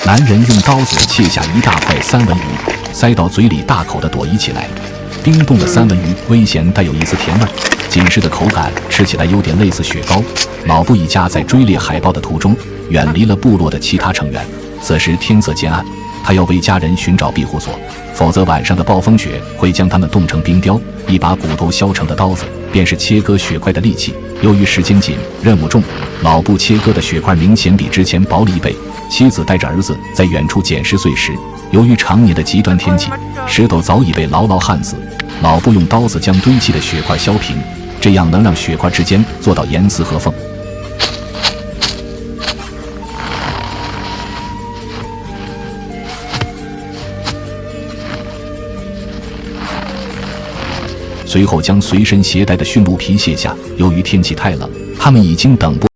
男人用刀子切下一大块三文鱼，塞到嘴里大口地朵颐起来。冰冻的三文鱼微咸带有一丝甜味，紧实的口感吃起来有点类似雪糕。老布一家在追猎海豹的途中，远离了部落的其他成员。此时天色渐暗，他要为家人寻找庇护所，否则晚上的暴风雪会将他们冻成冰雕。一把骨头削成的刀子便是切割血块的利器。由于时间紧，任务重，老布切割的血块明显比之前薄了1倍。妻子带着儿子在远处捡拾碎石，由于常年的极端天气，石头早已被牢牢焊死。老布用刀子将堆积的血块削平，这样能让血块之间做到严丝合缝。随后将随身携带的驯鹿皮卸下，由于天气太冷，他们已经等不